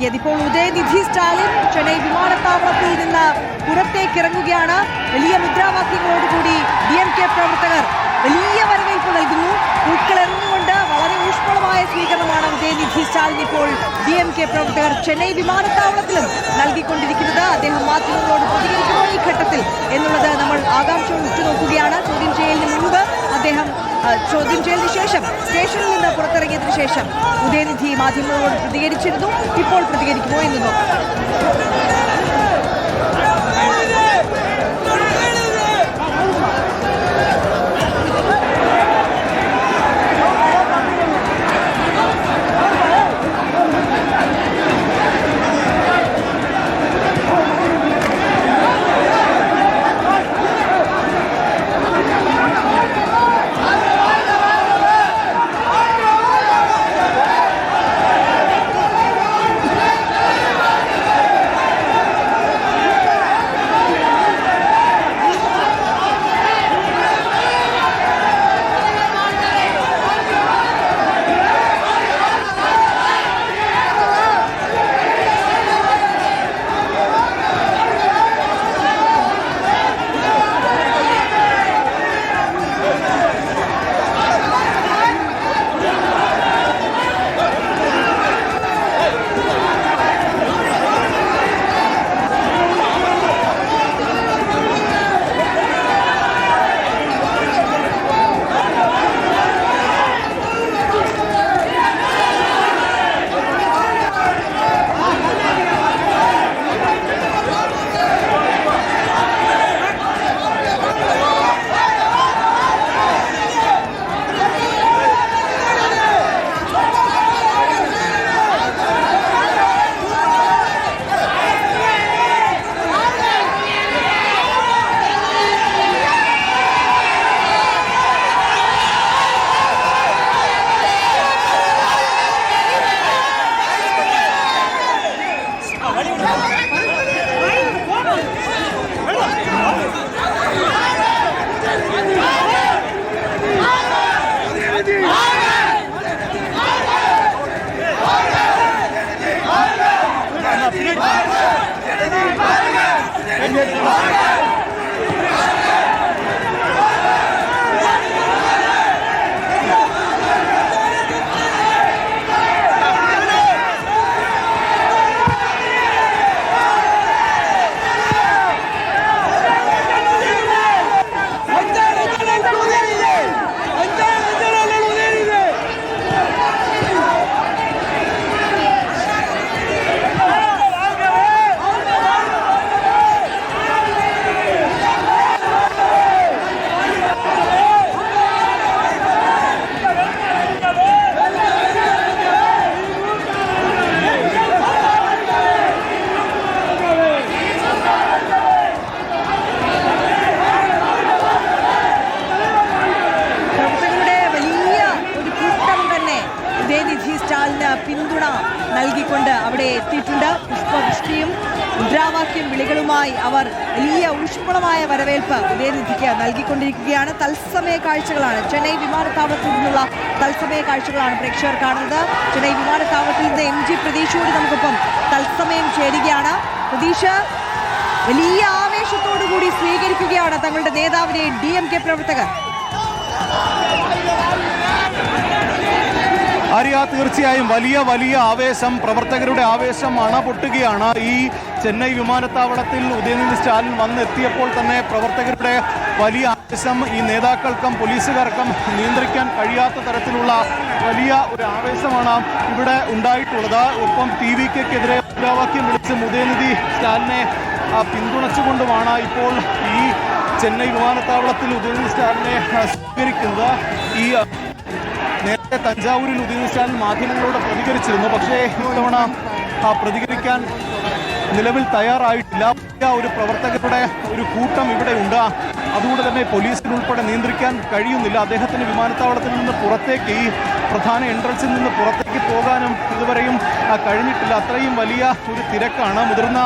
ഇപ്പോൾ ഉദയനിധി സ്റ്റാലിൻ ചെന്നൈ വിമാനത്താവളത്തിൽ നിന്ന് പുറത്തേക്കിറങ്ങുകയാണ്. വലിയ മുദ്രാവാക്യങ്ങളോടുകൂടി DMK പ്രവർത്തകർ വലിയ വരവേൽപ്പ് നൽകുന്നു. പൂക്കളെറിഞ്ഞുകൊണ്ട് വളരെ ഊഷ്മളമായ സ്വീകരണമാണ് ഉദയനിധി സ്റ്റാലിൻ ഇപ്പോൾ DMK പ്രവർത്തകർ ചെന്നൈ വിമാനത്താവളത്തിലും നൽകിക്കൊണ്ടിരിക്കുന്നത്. അദ്ദേഹം മാധ്യമങ്ങളോട് പ്രതികരിക്കുമോ ഈ ഘട്ടത്തിൽ എന്നുള്ളത് നമ്മൾ ആകാംക്ഷയോടെ ഉറ്റുനോക്കുകയാണ്. ചോദ്യം ചെയ്യലിന് മുൻപ് അദ്ദേഹം ചോദ്യം ചെയ്യലിന് ശേഷം സ്റ്റേഷനിൽ നിന്ന് പുറത്തിറങ്ങിയതിനു ശേഷം ഉദയനിധി മാധ്യമങ്ങളോട് പ്രതികരിച്ചിരുന്നു. ഇപ്പോൾ പ്രതികരിക്കുമോ എന്ന് നോക്കാം. പിന്തുണ നൽകിക്കൊണ്ട് അവിടെ എത്തിയിട്ടുണ്ട്. പുഷ്പവൃഷ്ടിയും മുദ്രാവാക്യം വിളികളുമായി അവർ വലിയ ഊഷ്മളമായ വരവേൽപ്പ് ഉദയനിധിക്ക് നൽകിക്കൊണ്ടിരിക്കുകയാണ്. തത്സമയ കാഴ്ചകളാണ്, ചെന്നൈ വിമാനത്താവളത്തിൽ നിന്നുള്ള തത്സമയ കാഴ്ചകളാണ് പ്രേക്ഷകർ കാണുന്നത്. ചെന്നൈ വിമാനത്താവളത്തിൽ നിന്ന് MG പ്രതീക്ഷയോട് നമുക്കൊപ്പം തത്സമയം ചേരുകയാണ്. പ്രതീക്ഷ വലിയ ആവേശത്തോടുകൂടി സ്വീകരിക്കുകയാണ് തങ്ങളുടെ നേതാവിനെ DMK പ്രവർത്തകർ. ആര്യ, തീർച്ചയായും വലിയ ആവേശം, പ്രവർത്തകരുടെ ആവേശം അണപൊട്ടുകയാണ്. ഈ ചെന്നൈ വിമാനത്താവളത്തിൽ ഉദയനിധി സ്റ്റാലിൻ വന്നെത്തിയപ്പോൾ തന്നെ പ്രവർത്തകരുടെ വലിയ ആവേശം ഈ നേതാക്കൾക്കും പോലീസുകാർക്കും നിയന്ത്രിക്കാൻ കഴിയാത്ത തരത്തിലുള്ള വലിയ ഒരു ആവേശമാണ് ഇവിടെ ഉണ്ടായിട്ടുള്ളത്. ഒപ്പം TVKക്കെതിരെ മുദ്രാവാക്യം വിളിച്ച് ഉദയനിധി സ്റ്റാലിനെ പിന്തുണച്ചുകൊണ്ടുമാണ് ഇപ്പോൾ ഈ ചെന്നൈ വിമാനത്താവളത്തിൽ ഉദയനിധി സ്റ്റാലിനെ സ്വീകരിക്കുന്നത്. ഈ നേരത്തെ തഞ്ചാവൂരിൽ ഉദയനിധി സ്റ്റാലിൻ മാധ്യമങ്ങളോട് പ്രതികരിച്ചിരുന്നു. പക്ഷേ ഇത്തവണ പ്രതികരിക്കാൻ നിലവിൽ തയ്യാറായിട്ടില്ല. ഒരു പ്രവർത്തകരുടെ ഒരു കൂട്ടം ഇവിടെ ഉണ്ട്. അതുകൊണ്ട് തന്നെ പോലീസിനുൾപ്പെടെ നിയന്ത്രിക്കാൻ കഴിയുന്നില്ല. അദ്ദേഹത്തിന് വിമാനത്താവളത്തിൽ നിന്ന് പുറത്തേക്ക്, ഈ പ്രധാന എൻട്രൻസിൽ നിന്ന് പുറത്തേക്ക് പോകാനും ഇതുവരെയും കഴിഞ്ഞിട്ടില്ല. അത്രയും വലിയ ഒരു തിരക്കാണ്. മുതിർന്ന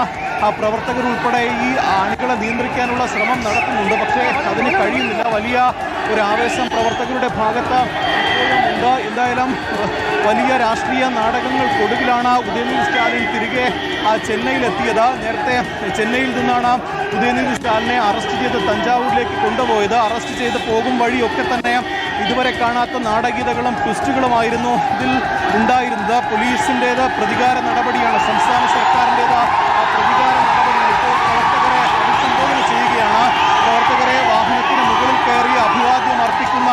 പ്രവർത്തകർ ഉൾപ്പെടെ ഈ അണികളെ നിയന്ത്രിക്കാനുള്ള ശ്രമം നടത്തുന്നുണ്ട്. പക്ഷേ അതിന് കഴിയുന്നില്ല. വലിയ ഒരു ആവേശം പ്രവർത്തകരുടെ ഭാഗത്ത് ഇപ്പോഴും ഉണ്ട്. എന്തായാലും വലിയ രാഷ്ട്രീയ നാടകങ്ങൾക്കൊടുവിലാണ് ഉദയനിധി സ്റ്റാലിൻ തിരികെ ചെന്നൈയിലെത്തിയത്. നേരത്തെ ചെന്നൈയിൽ നിന്നാണ് ഉദയനിധി സ്റ്റാലിനെ അറസ്റ്റ് ചെയ്ത് തഞ്ചാവൂരിലേക്ക് കൊണ്ടുപോയത്. അറസ്റ്റ് ചെയ്ത് പോകും വഴിയൊക്കെ തന്നെ ഇതുവരെ കാണാത്ത നാടകീയതകളും ട്വിസ്റ്റുകളുമായിരുന്നു ഇതിൽ ഉണ്ടായിരുന്നത്. പോലീസിൻ്റേത് പ്രതികാര നടപടിയാണ്, സംസ്ഥാന സർക്കാരിൻ്റേത് പ്രതികാര നടപടിയാണ്. ഇപ്പോൾ പ്രവർത്തകരെ അഭിസംബോധന ചെയ്യുകയാണ്. പ്രവർത്തകരെ വാഹനത്തിന് മുകളിൽ കയറി അഭിവാദ്യം അർപ്പിക്കുന്ന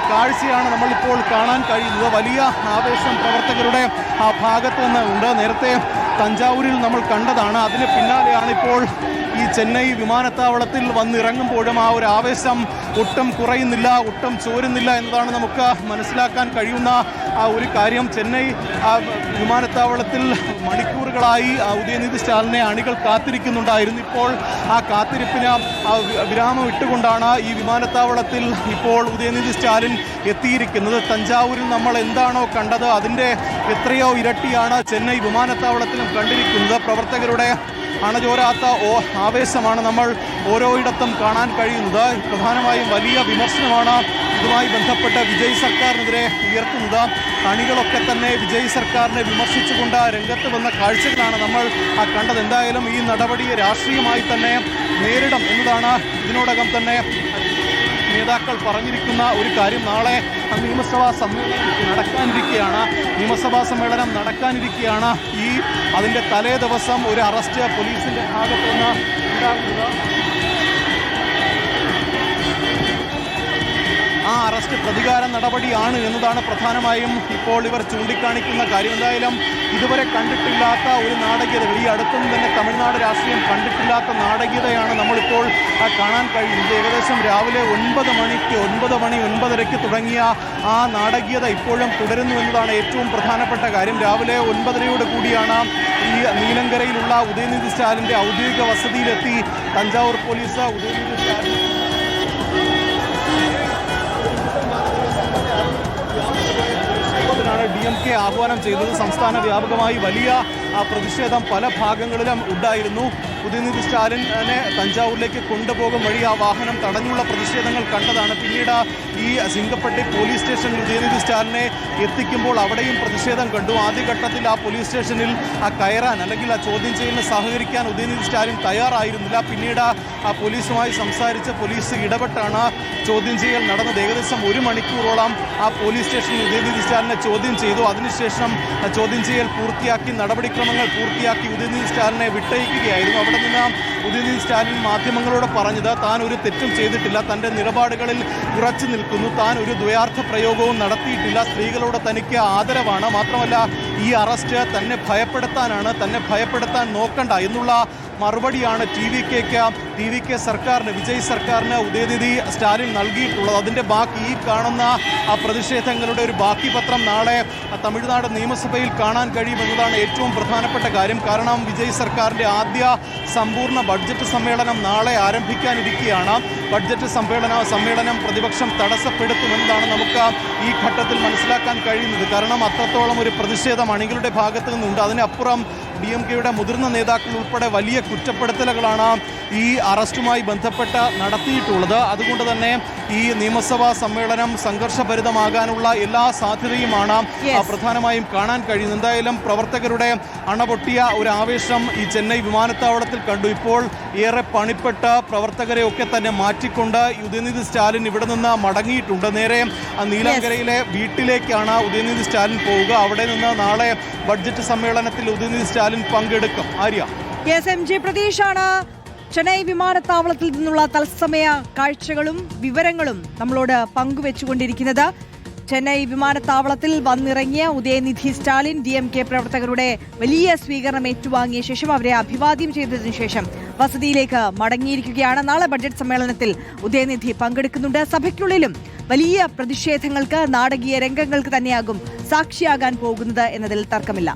കാഴ്ചയാണ് നമ്മളിപ്പോൾ കാണാൻ കഴിയുന്നത്. വലിയ ആവേശം പ്രവർത്തകരുടെ ഭാഗത്തു നിന്ന് ഉണ്ട്. നേരത്തെ തഞ്ചാവൂരിൽ നമ്മൾ കണ്ടതാണ്. അതിന് പിന്നാലെയാണ് ഇപ്പോൾ ഈ ചെന്നൈ വിമാനത്താവളത്തിൽ വന്നിറങ്ങുമ്പോഴും ഒരു ആവേശം ഒട്ടും കുറയുന്നില്ല, ഒട്ടും ചോരുന്നില്ല എന്നതാണ് നമുക്ക് മനസ്സിലാക്കാൻ കഴിയുന്ന ഒരു കാര്യം. ചെന്നൈ വിമാനത്താവളത്തിൽ മണിക്കൂറുകളായി ഉദയനിധി സ്റ്റാലിനെ അണികൾ കാത്തിരിക്കുന്നുണ്ടായിരുന്നു. ഇപ്പോൾ കാത്തിരിപ്പിന് വിരാമം ഇട്ടുകൊണ്ടാണ് ഈ വിമാനത്താവളത്തിൽ ഇപ്പോൾ ഉദയനിധി സ്റ്റാലിൻ എത്തിയിരിക്കുന്നത്. തഞ്ചാവൂരിൽ നമ്മൾ എന്താണോ കണ്ടത് അതിൻ്റെ എത്രയോ ഇരട്ടിയാണ് ചെന്നൈ വിമാനത്താവളത്തിലും കണ്ടിരിക്കുന്നത്. പ്രവർത്തകരുടെ അണചോരാത്ത ആവേശമാണ് നമ്മൾ ഓരോയിടത്തും കാണാൻ കഴിയുന്നത്. പ്രധാനമായും വലിയ വിമർശനമാണ് ഇതുമായി ബന്ധപ്പെട്ട് വിജയ് സർക്കാരിനെതിരെ ഉയർത്തുന്നത്. അണികളൊക്കെ തന്നെ വിജയ് സർക്കാരിനെ വിമർശിച്ചുകൊണ്ട് രംഗത്ത് വന്ന കാഴ്ചകളാണ് നമ്മൾ കണ്ടത്. എന്തായാലും ഈ നടപടിയെ രാഷ്ട്രീയമായി തന്നെ നേരിടും എന്നതാണ് ഇതിനോടകം തന്നെ നേതാക്കൾ പറഞ്ഞിരിക്കുന്ന ഒരു കാര്യം. നാളെ നിയമസഭാ സമ്മേളനം നടക്കാനിരിക്കുകയാണ്. അതിൻ്റെ തലേ ദിവസം ഒരു അറസ്റ്റ് പോലീസിൻ്റെ ഭാഗത്തുനിന്ന് ഉണ്ടാകുന്നത്. ആ അറസ്റ്റ് പ്രതികാര നടപടിയാണ് എന്നതാണ് പ്രധാനമായും ഇപ്പോൾ ഇവർ ചൂണ്ടിക്കാണിക്കുന്ന കാര്യം. എന്തായാലും ഇതുവരെ കണ്ടിട്ടില്ലാത്ത ഒരു നാടകീയത, ഈ അടുത്തൊന്നും തന്നെ തമിഴ്നാട് രാഷ്ട്രീയം കണ്ടിട്ടില്ലാത്ത നാടകീയതയാണ് നമ്മളിപ്പോൾ കാണാൻ കഴിയുന്നത്. ഏകദേശം രാവിലെ 9:30 തുടങ്ങിയ ആ നാടകീയത ഇപ്പോഴും തുടരുന്നു എന്നതാണ് ഏറ്റവും പ്രധാനപ്പെട്ട കാര്യം. രാവിലെ 9:30 കൂടിയാണ് ഈ നീലങ്കരയിലുള്ള ഉദയനിധി സ്റ്റാലിൻ്റെ ഔദ്യോഗിക വസതിയിലെത്തി തഞ്ചാവൂർ പോലീസ് ഉദയനിധി സ്റ്റാലിൻ DMK ആഹ്വാനം ചെയ്തത്. സംസ്ഥാന വ്യാപകമായി വലിയ പ്രതിഷേധം പല ഭാഗങ്ങളിലും ഉണ്ടായിരുന്നു. ഉദയനിധി സ്റ്റാലിനെ തഞ്ചാവൂരിലേക്ക് കൊണ്ടുപോകും വഴി ആ വാഹനം തടഞ്ഞുള്ള പ്രതിഷേധങ്ങൾ കണ്ടതാണ്. പിന്നീട് ഈ സിംഗപ്പട്ടി പോലീസ് സ്റ്റേഷനിൽ ഉദയനിധി സ്റ്റാലിനെ എത്തിക്കുമ്പോൾ അവിടെയും പ്രതിഷേധം കണ്ടു. ആദ്യഘട്ടത്തിൽ ആ പോലീസ് സ്റ്റേഷനിൽ കയറാൻ അല്ലെങ്കിൽ ആ ചോദ്യം ചെയ്യലിന് സഹകരിക്കാൻ ഉദയനിധി സ്റ്റാലിൻ തയ്യാറായിരുന്നില്ല. പിന്നീട് ആ പോലീസുമായി സംസാരിച്ച് പോലീസ് ഇടപെട്ടാണ് ചോദ്യം ചെയ്യൽ നടന്നത്. ഏകദേശം 1 മണിക്കൂറോളം ആ പോലീസ് സ്റ്റേഷനിൽ ഉദയനിധി സ്റ്റാലിനെ ചോദ്യം ചെയ്തു. അതിനുശേഷം ചോദ്യം ചെയ്യൽ പൂർത്തിയാക്കി, നടപടിക്രമങ്ങൾ പൂർത്തിയാക്കി ഉദയനിധി സ്റ്റാലിനെ വിട്ടയക്കുകയായിരുന്നു. അവിടെ നിന്ന് ഉദയനിധി സ്റ്റാലിൻ മാധ്യമങ്ങളോട് പറഞ്ഞത് താൻ ഒരു തെറ്റും ചെയ്തിട്ടില്ല, തൻ്റെ നിലപാടുകളിൽ ഉറച്ചു നിൽക്കുന്നു, താൻ ഒരു ദ്വയാർത്ഥ പ്രയോഗവും നടത്തിയിട്ടില്ല, സ്ത്രീകളോട് തനിക്ക് ആദരവാണ്, മാത്രമല്ല ഈ അറസ്റ്റ് തന്നെ ഭയപ്പെടുത്താനാണ്, തന്നെ ഭയപ്പെടുത്താൻ നോക്കണ്ട എന്നുള്ള മറുപടിയാണ് TVK സർക്കാരിന്, വിജയ് സർക്കാരിന് ഉദയനിധി സ്റ്റാലിൻ നൽകിയിട്ടുള്ളത്. അതിൻ്റെ ബാക്കി ഈ കാണുന്ന പ്രതിഷേധങ്ങളുടെ ഒരു ബാക്കി പത്രം നാളെ തമിഴ്നാട് നിയമസഭയിൽ കാണാൻ കഴിയുമെന്നതാണ് ഏറ്റവും പ്രധാനപ്പെട്ട കാര്യം. കാരണം വിജയ് സർക്കാരിൻ്റെ ആദ്യ സമ്പൂർണ്ണ ബഡ്ജറ്റ് സമ്മേളനം നാളെ ആരംഭിക്കാനിരിക്കുകയാണ്. ബഡ്ജറ്റ് സമ്മേളനം പ്രതിപക്ഷം തടസ്സപ്പെടുത്തുമെന്നതാണ് നമുക്ക് ഈ ഘട്ടത്തിൽ മനസ്സിലാക്കാൻ കഴിയുന്നത്. കാരണം അത്രത്തോളം ഒരു പ്രതിഷേധം അണികളുടെ ഭാഗത്തു നിന്നുണ്ട്. അതിനപ്പുറം DMKയുടെ മുതിർന്ന നേതാക്കൾ ഉൾപ്പെടെ വലിയ കുറ്റപ്പെടുത്തലുകളാണ് ഈ അറസ്റ്റുമായി ബന്ധപ്പെട്ട് നടത്തിയിട്ടുള്ളത്. അതുകൊണ്ട് തന്നെ ഈ നിയമസഭാ സമ്മേളനം സംഘർഷഭരിതമാകാനുള്ള എല്ലാ സാധ്യതയുമാണ് പ്രധാനമായും കാണാൻ കഴിയുന്നത്. എന്തായാലും പ്രവർത്തകരുടെ അണപൊട്ടിയ ഒരു ആവേശം ഈ ചെന്നൈ വിമാനത്താവളത്തിൽ കണ്ടു. ഇപ്പോൾ ഏറെ പണിപ്പെട്ട് പ്രവർത്തകരെ ഒക്കെ തന്നെ മാറ്റിക്കൊണ്ട് ഉദയനിധി സ്റ്റാലിൻ ഇവിടെ നിന്ന് മടങ്ങിയിട്ടുണ്ട്. നേരെ നീലങ്കരയിലെ വീട്ടിലേക്കാണ് ഉദയനിധി സ്റ്റാലിൻ പോവുക. അവിടെ നിന്ന് നാളെ ബഡ്ജറ്റ് സമ്മേളനത്തിൽ ഉദയനിധി സ്റ്റാലിൻ പങ്കെടുക്കും. ആര്യ, MJ പ്രതീഷാണ് ചെന്നൈ വിമാനത്താവളത്തിൽ നിന്നുള്ള തത്സമയ കാഴ്ചകളും വിവരങ്ങളും നമ്മളോട് പങ്കുവെച്ചുകൊണ്ടിരിക്കുന്നത്. ചെന്നൈ വിമാനത്താവളത്തിൽ വന്നിറങ്ങിയ ഉദയനിധി സ്റ്റാലിൻ DMK പ്രവർത്തകരുടെ വലിയ സ്വീകരണം ഏറ്റുവാങ്ങിയ ശേഷം അവരെ അഭിവാദ്യം ചെയ്തതിനു ശേഷം വസതിയിലേക്ക് മടങ്ങിയിരിക്കുകയാണ്. നാളെ ബഡ്ജറ്റ് സമ്മേളനത്തിൽ ഉദയനിധി പങ്കെടുക്കുന്നുണ്ട്. സഭയ്ക്കുള്ളിലും വലിയ പ്രതിഷേധങ്ങൾക്ക്, നാടകീയ രംഗങ്ങൾക്ക് തന്നെയാകും സാക്ഷിയാകാൻ പോകുന്നത് എന്നതിൽ തർക്കമില്ല.